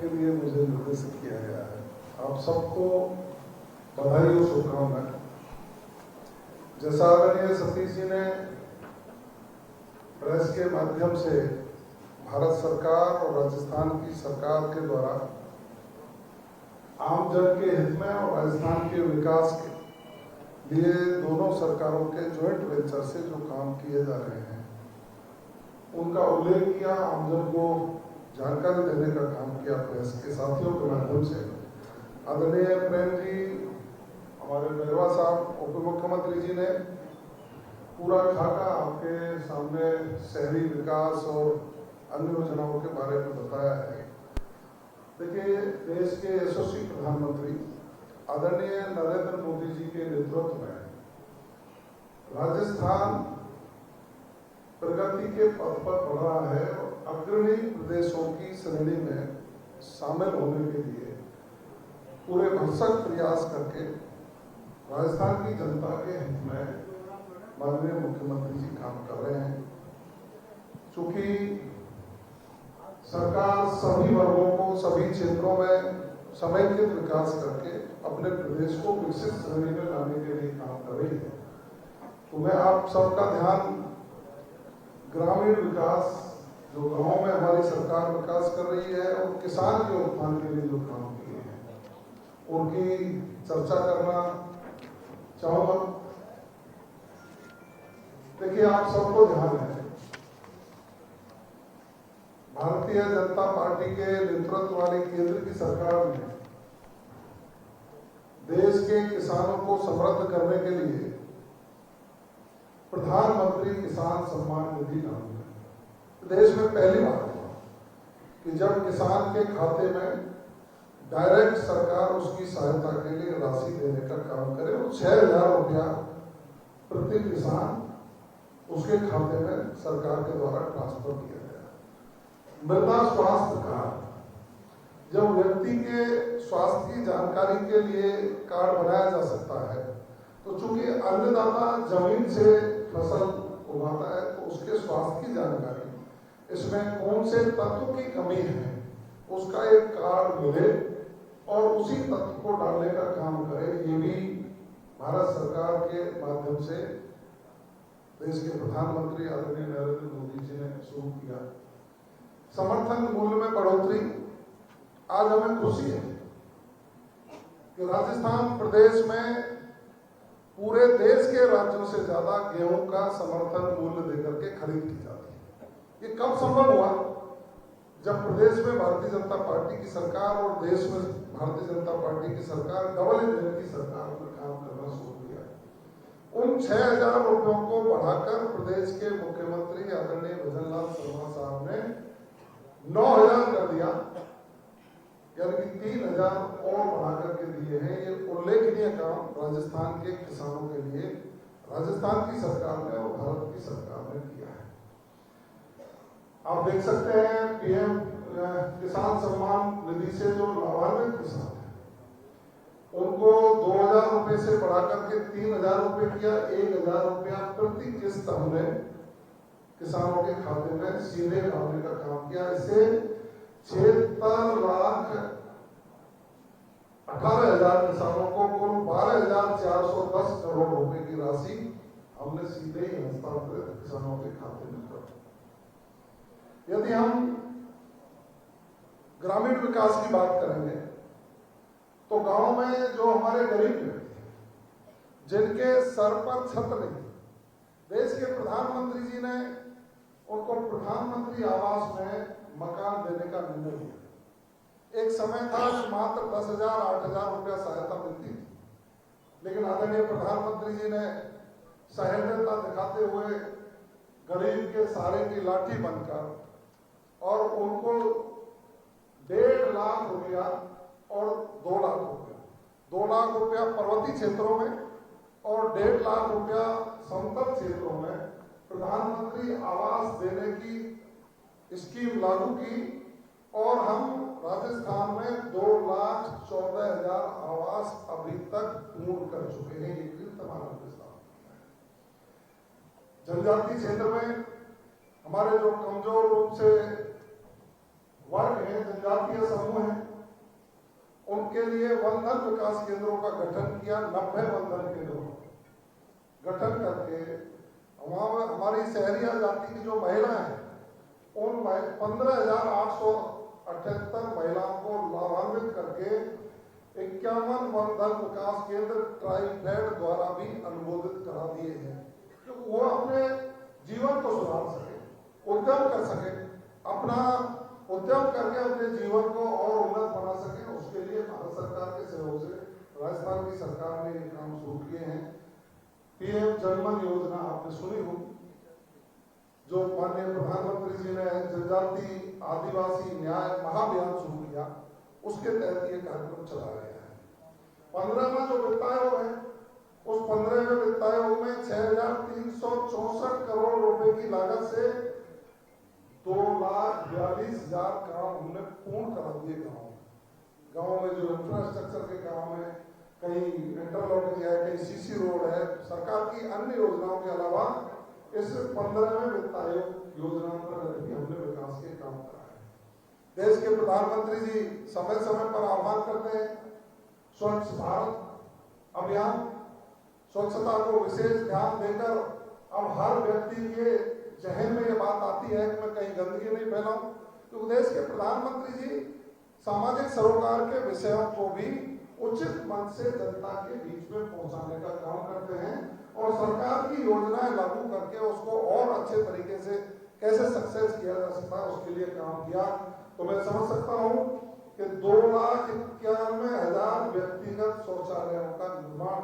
के लिए मुझे निर्देशित किया गया है। आप सबको बधाई और शुभकामनाएं। जैसा आदरणीय सतीश जी ने प्रेस के माध्यम से भारत सरकार और राजस्थान की सरकार के द्वारा आम जन के हित में और राजस्थान के विकास के लिए दोनों सरकारों के ज्वाइंट वेंचर से जो काम किए जा रहे हैं उनका उल्लेख किया, आमजन को जानकारी देने का काम किया प्रेस के साथियों के माध्यम से। आदरणीय प्रेम जी, हमारे मेहरवा साहब, उप मुख्यमंत्री जी ने पूरा खाका आपके सामने शहरी विकास और अन्य योजनाओं के बारे में बताया है। देखिए, देश के यशस्वी प्रधानमंत्री आदरणीय नरेंद्र मोदी जी के नेतृत्व में राजस्थान प्रगति के पथ पर बढ़ रहा है और अग्रणी प्रदेशों की श्रेणी में शामिल होने के लिए पूरे भरसक प्रयास करके राजस्थान की जनता के हित में माननीय मुख्यमंत्री जी काम कर रहे हैं। चूंकि सरकार सभी वर्गों को सभी क्षेत्रों में समेकित विकास करके अपने प्रदेश को विकसित श्रेणी में लाने के लिए काम कर रही है, तो मैं आप सबका ध्यान ग्रामीण विकास, जो गांवों में हमारी सरकार विकास कर रही है और किसान के उत्थान के लिए जो काम किए हैं उनकी चर्चा करना चाहूंगा। देखिए, आप सबको ध्यान है, भारतीय जनता पार्टी के नेतृत्व वाली केंद्र की सरकार ने देश के किसानों को समृद्ध करने के लिए प्रधानमंत्री किसान सम्मान निधि लागू है। देश में पहली बार हुआ कि जब किसान के खाते में डायरेक्ट सरकार उसकी सहायता के लिए राशि देने का काम करे और 6,000 रुपया प्रति किसान उसके खाते में सरकार के द्वारा ट्रांसफर किया गया। मृदा स्वास्थ्य कार्ड, जब व्यक्ति के स्वास्थ्य की जानकारी के लिए कार्ड बनाया जा सकता है, तो चूंकि अन्नदाता जमीन से फसल उगाता है तो उसके स्वास्थ्य की जानकारी, इसमें कौन से तत्व की कमी है, उसका एक कार्ड मिले और उसी तत्व को डालने का काम करे। ये भी भारत सरकार के माध्यम से देश के प्रधानमंत्री आदरणीय नरेंद्र मोदी जी ने शुरू किया। समर्थन मूल्य में बढ़ोतरी, आज हमें खुशी है कि राजस्थान प्रदेश में पूरे देश के राज्यों से ज्यादा गेहूं का समर्थन मूल्य देकर के खरीद की जाती है। ये कब संभव हुआ? जब प्रदेश में भारतीय जनता पार्टी की सरकार और देश में भारतीय जनता पार्टी की सरकार डबल इंजन की सरकार में काम करना शुरू किया। उन 6,000 रुपयों को बढ़ाकर प्रदेश के मुख्यमंत्री आदरणीय भजनलाल शर्मा साहब ने 9,000 कर दिया, यानी कि 3,000 और बढ़ा करके दिए हैं। ये उल्लेखनीय काम राजस्थान के किसानों के लिए राजस्थान की सरकार ने और भारत की सरकार ने किया है। आप देख सकते हैं, पीएम किसान सम्मान निधि से जो लाभान्वित किसान है उनको 2,000 रुपए से बढ़ाकर के 3,000 रुपए किया। 1,000 रुपया प्रति किस्त हमने किसानों के खाते में सीधे डालने का काम किया। इससे 76,18,000 किसानों को कुल 12,410 करोड़ रुपए की राशि हमने सीधे ही हस्तांतरित किसानों के खाते में कर। यदि हम ग्रामीण विकास की बात करेंगे तो गांव में जो हमारे गरीब व्यक्ति हैं, जिनके सर पर छत नहीं, देश के प्रधानमंत्री जी ने उनको प्रधानमंत्री आवास में मकान देने का निर्णय लिया। एक समय था कि मात्र 10,000 8,000 रुपया सहायता मिलती थी, लेकिन आदरणीय प्रधानमंत्री जी ने सहिष्णुता दिखाते हुए गरीब के सहारे की लाठी बनकर और उनको 1.5 लाख रुपया और 2 लाख रुपया, 2 लाख रुपया पर्वतीय क्षेत्रों में और 1.5 लाख रुपया समतल क्षेत्रों में प्रधानमंत्री आवास देने की स्कीम लागू की और हम राजस्थान में 2,14,000 आवास अभी तक पूर्ण कर चुके हैं। ये कीर्तिमान के साथ जनजातीय क्षेत्र में हमारे जो कमजोर रूप से वर्ग हैं, जनजातीय समूह हैं, उनके लिए वनधन विकास केंद्रों का गठन किया। 90 वनधन केंद्रों गठन करके हमारी शहरी जाति की जो महिलाएं हैं उन 15,878 महिलाओं को लाभान्वित करके 51 वनधन विकास केंद्र ट्राइफेड द्वारा भी अनुमोदित करा दिए हैं, तो वो अपने जीवन को सुधार सके, उद्यम कर सके, अपना उद्यम करके अपने जीवन को और उन्नत बना सके। उसके लिए भारत सरकार के सहयोग से राजस्थान की सरकार ने ये काम शुरू किए हैं। पीएम जनमन योजना आपने सुनी हो, जो माननीय प्रधानमंत्री जी ने जनजाति आदिवासी न्याय महाअभियान शुरू किया, उसके तहत ये कार्यक्रम चला रहे हैं। 15वां जो वित्त आयोग है, उस 15वें वित्त आयोग में 6,364 करोड़ रुपए की लागत से 2,42,000 काम हमने पूर्ण करा दिए। गाँव में जो इंफ्रास्ट्रक्चर के काम है, कहीं इंटरलॉकिंग है, कहीं सीसी रोड है, सरकार की अन्य योजनाओं के अलावा इस 15वें वित्त आयोग योजना पर हमने विकास के काम करा है। देश के प्रधानमंत्री जी समय समय पर आह्वान करते हैं स्वच्छ भारत अभियान, स्वच्छता को विशेष ध्यान देकर अब हर व्यक्ति के जहन में ये बात आती है कि मैं कहीं गंदगी नहीं फैलाऊं, तो देश के प्रधानमंत्री जी सामाजिक सरोकार के विषयों को भी उचित मंच से जनता के बीच में पहुंचाने का काम करते हैं और सरकार की योजनाएं लागू करके उसको और अच्छे तरीके से कैसे सक्सेस किया जा सकता है उसके लिए काम किया। तो मैं समझ सकता हूं कि 2,91,000 व्यक्तिगत शौचालयों का निर्माण,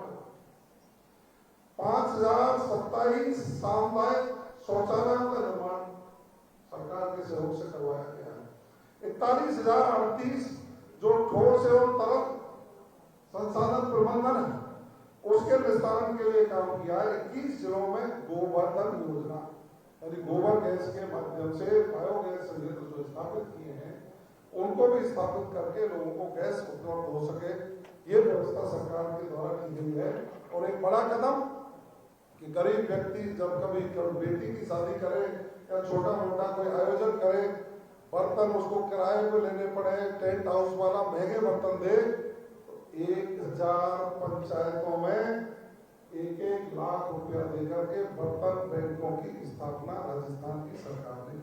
5,027 सामुदायिक शौचालयों का निर्माण सरकार के सहयोग से करवाया गया है। 41,038 जो ठोस एवं तरल संसाधन प्रबंधन है उसके विस्तारण के लिए काम किया है। 21 जिलों में गोवर्धन योजना यानी गोबर गैस के माध्यम से बायोगैस संयंत्र जो स्थापित किए हैं उनको भी स्थापित करके लोगों को गैस उपलब्ध हो सके, ये व्यवस्था सरकार के द्वारा की गई है। और एक बड़ा कदम कि गरीब व्यक्ति जब कभी बेटी की शादी करे या छोटा मोटा कोई आयोजन करे, बर्तन उसको किराए पे लेने पड़े, टेंट हाउस वाला महंगे बर्तन दे, 1,000 पंचायतों में 1-1 लाख रुपया देकर के बर्तन बैंकों की स्थापना राजस्थान की सरकार ने की।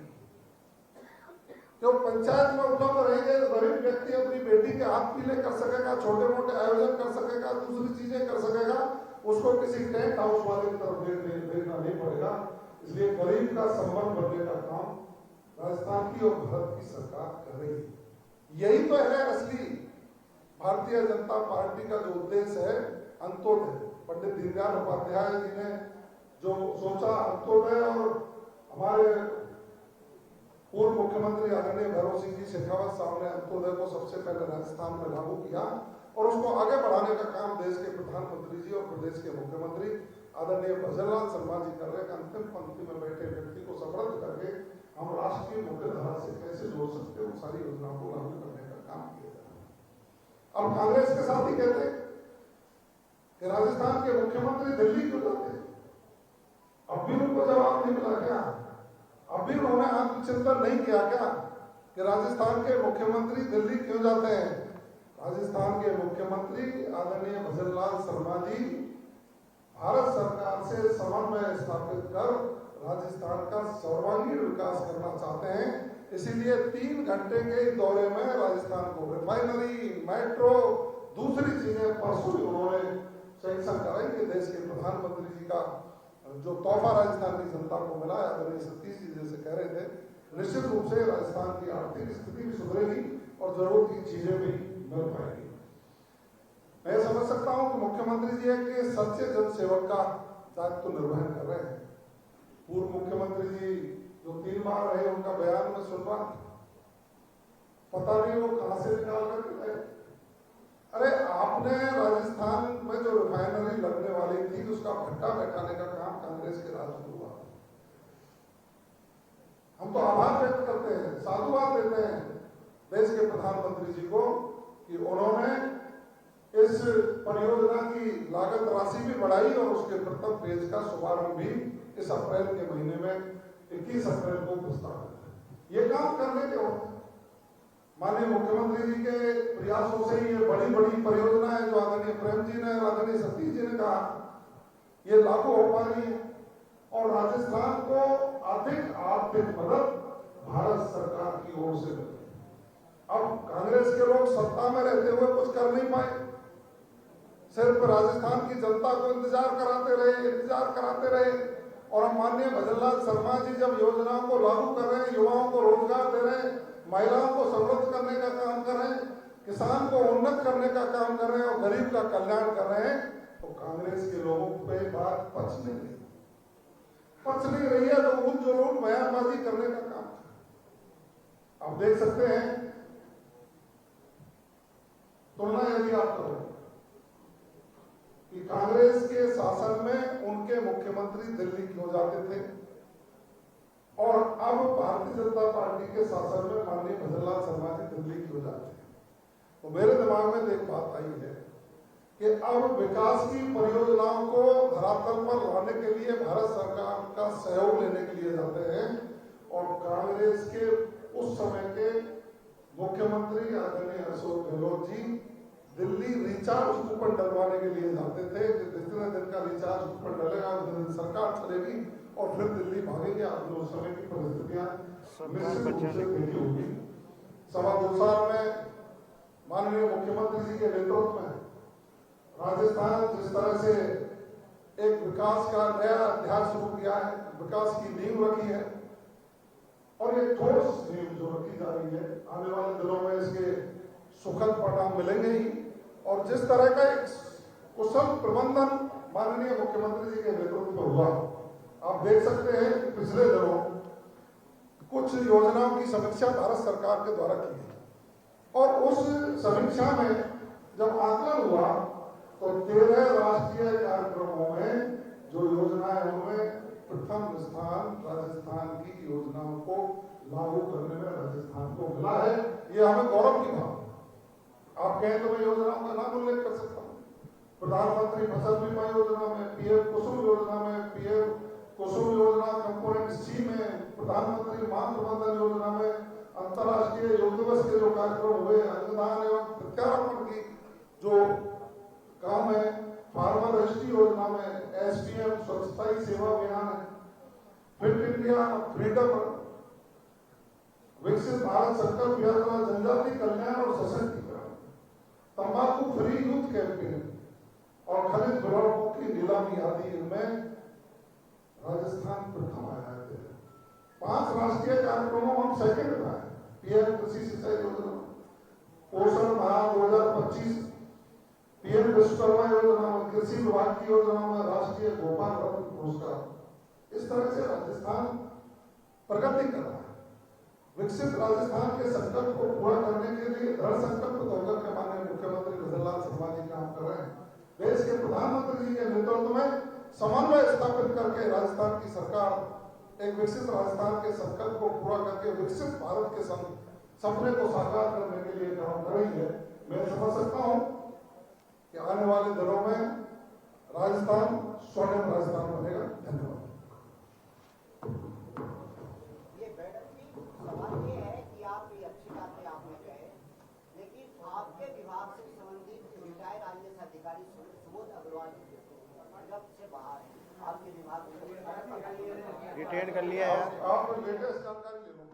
जो पंचायत में उपलब्ध रहेंगे तो गरीब व्यक्ति अपनी बेटी के हाथ पीले कर सकेगा, छोटे मोटे आयोजन कर सकेगा, दूसरी चीजें कर सकेगा, उसको किसी टेंट हाउस वाले की तरफ देखना नहीं पड़ेगा। इसलिए गरीब का संबंध बनने का काम राजस्थान की और भारत की सरकार कर रही है। यही तो है असली भारतीय जनता पार्टी का जो उद्देश्य है, अंत्योदय। पंडित दीनदयाल उपाध्याय जी ने जो सोचा अंत्योदय, और हमारे पूर्व मुख्यमंत्री आदरणीय भैरव सिंह जी शेखावत साहब ने अंत्योदय को सबसे पहले राजस्थान में लागू किया और उसको आगे बढ़ाने का काम देश के प्रधानमंत्री जी और प्रदेश के मुख्यमंत्री आदरणीय भजनलाल शर्मा जी कर रहे हैं। अंतिम पंक्ति में बैठे व्यक्ति को समृद्ध करके हम राष्ट्र की मुख्य धारा से कैसे जोड़ सकते हैं, सारी योजनाओं को लागू करने का काम किया जा रहा है। अब कांग्रेस के साथ ही कहते हैं कि राजस्थान के मुख्यमंत्री दिल्ली क्यों जाते हैं, अब भी उनको जवाब नहीं मिला क्या? अब भी उन्होंने आत्मचिंतन नहीं किया क्या कि राजस्थान के मुख्यमंत्री दिल्ली क्यों जाते हैं? राजस्थान के मुख्यमंत्री आदरणीय भजनलाल शर्मा जी भारत सरकार से समन्वय स्थापित कर राजस्थान का सर्वांगीण विकास करना चाहते हैं। इसीलिए 3 घंटे के दौरे में राजस्थान को रिफाइनरी, मेट्रो, दूसरी चीजें परसों उन्होंने सैंक्शन कराई कि देश के प्रधानमंत्री जी का जो तोहफा राजस्थान की जनता को मिला है, आदरणीय सतीश जी जैसे कह रहे थे, निश्चित रूप से राजस्थान की आर्थिक स्थिति भी सुधरेगी और जरूरत की चीजें भी मिल पाएगी। मैं समझ सकता हूं कि मुख्यमंत्री जी एक सच्चे जनसेवक का दायित्व निर्वहन कर रहे हैं। पूर्व मुख्यमंत्री जी जो 3 बार रहे, उनका बयान में सुन रहा, पता नहीं वो कहां से निकाल कर गए। अरे आपने राजस्थान में जो रिफाइनरी लगने वाली थी उसका भट्टा बैठाने का काम कांग्रेस के राज में हुआ। हम तो आभार व्यक्त करते हैं, साधुवाद देते हैं देश के प्रधानमंत्री जी को कि उन्होंने इस परियोजना की लागत राशि भी बढ़ाई और उसके प्रथम फेज का शुभारंभ भी इस अप्रैल के महीने में 21 अप्रैल को प्रस्तावित है। ये काम करने के होते माननीय मुख्यमंत्री जी के प्रयासों से ये बड़ी बड़ी परियोजनाएं जो आदरणीय प्रेम जी ने और आदरणीय सतीश जी ने कहा, ये लागू हो पा रही है और राजस्थान को अधिक आर्थिक मदद भारत सरकार की ओर से मिली। अब कांग्रेस के लोग सत्ता में रहते हुए कुछ कर नहीं पाए, सिर्फ राजस्थान की जनता को इंतजार कराते रहे और हम माननीय भजनलाल शर्मा जी जब योजनाओं को लागू कर रहे हैं, युवाओं को रोजगार दे रहे हैं, महिलाओं को समृद्ध करने का काम कर रहे हैं, किसान को उन्नत करने का काम कर रहे हैं और गरीब का कल्याण कर रहे हैं, तो कांग्रेस के लोगों पे बात पच नहीं रही है, तो उन जुलून बयानबाजी करने का काम। आप देख सकते हैं, तुलना यदि आप करो कि कांग्रेस के शासन में उनके मुख्यमंत्री दिल्ली क्यों जाते थे और अब भारतीय जनता पार्टी के शासन में माननीय भजनलाल शर्मा जी दिल्ली क्यों जाते हैं, तो मेरे दिमाग में एक बात आई है कि अब विकास की परियोजनाओं को धरातल पर लाने के लिए भारत सरकार का सहयोग लेने के लिए जाते हैं और कांग्रेस के उस समय के मुख्यमंत्री आदरणीय अशोक गहलोत जी दिल्ली रिचार्ज कूपन डलवाने के लिए जाते थे कि जितने दिन का रिचार्ज कूपन डलेगा उतने दिन सरकार चलेगी और फिर दिल्ली भागेंगे। आपने उस समय की परिस्थितियां निश्चित रूप से देखी होगी। 2.25 साल में माननीय मुख्यमंत्री जी के नेतृत्व में राजस्थान जिस तरह से एक विकास का नया अध्याय शुरू किया है, विकास की नींव रखी है और एक ठोस नींव जो रखी जा रही है, आने वाले दिनों में इसके सुखद परिणाम मिलेंगे ही। और जिस तरह का एक कुशल प्रबंधन माननीय मुख्यमंत्री जी के नेतृत्व में हुआ, आप देख सकते हैं कि पिछले दिनों कुछ योजनाओं की समीक्षा भारत सरकार के द्वारा की गई और उस समीक्षा में जब आकलन हुआ तो 13 राष्ट्रीय कार्यक्रमों में जो योजनाएं उनमें प्रथम स्थान राजस्थान की योजनाओं को लागू करने में राजस्थान को मिला है। ये हमें गौरव की बात। आप कहें तो मैं योजनाओं का नाम उल्लेख कर सकता हूँ, प्रधानमंत्री फसल बीमा योजना में, पीएम कुसुम योजना में, पीएम कुसुम योजना कंपोनेंट सी में, प्रधानमंत्री मां प्रबंधन योजना में, अंतर्राष्ट्रीय योग दिवस के जो कार्यक्रम हुए, अंगदान एवं प्रत्यारोपण की जो काम है, फार्मर रजिस्ट्री योजना में, एसपीएम स्वच्छता ही सेवा अभियान है, फिट इंडिया फ्रीडम, विकसित भारत संकल्प यात्रा, जनजाति कल्याण और सशक्तिकरण, तंबाकू फ्री यूथ कैंपेन और खनिज ब्लॉकों की नीलामी आदि इनमें राजस्थान प्रथम आया है। 5 राष्ट्रीय कार्यक्रमों में हम सेकंड में आए। पीएम कृषि सिंचाई योजना, पोषण माह 2025, पीएम विश्वकर्मा योजना में, कृषि विभाग की योजना में राष्ट्रीय गोपाल रत्न पुरस्कार। इस तरह से राजस्थान प्रगति कर रहा है। विकसित राजस्थान के संकल्प को पूरा करने के लिए दृढ़ संकल्प होकर के माननीय मुख्यमंत्री भजनलाल शर्मा जी काम कर रहे हैं। देश के प्रधानमंत्री जी के नेतृत्व में समन्वय स्थापित करके राजस्थान की सरकार एक विकसित राजस्थान के संकल्प को पूरा करके विकसित भारत के सपने को साकार करने के लिए काम कर रही है। मैं समझ सकता हूं कि आने वाले दिनों में राजस्थान स्वर्णिम राजस्थान बनेगा। धन्यवाद। सवाल ये है कि आप ये अच्छी बातें आपने कहे, लेकिन आपके विभाग से संबंधित रिटायर्ड आईएएस अधिकारी सुबोध अग्रवाल जब से बाहर है, आपके विभाग में रिटायर कर लिया यार। आप लेटेस्ट जानकारी ले लो।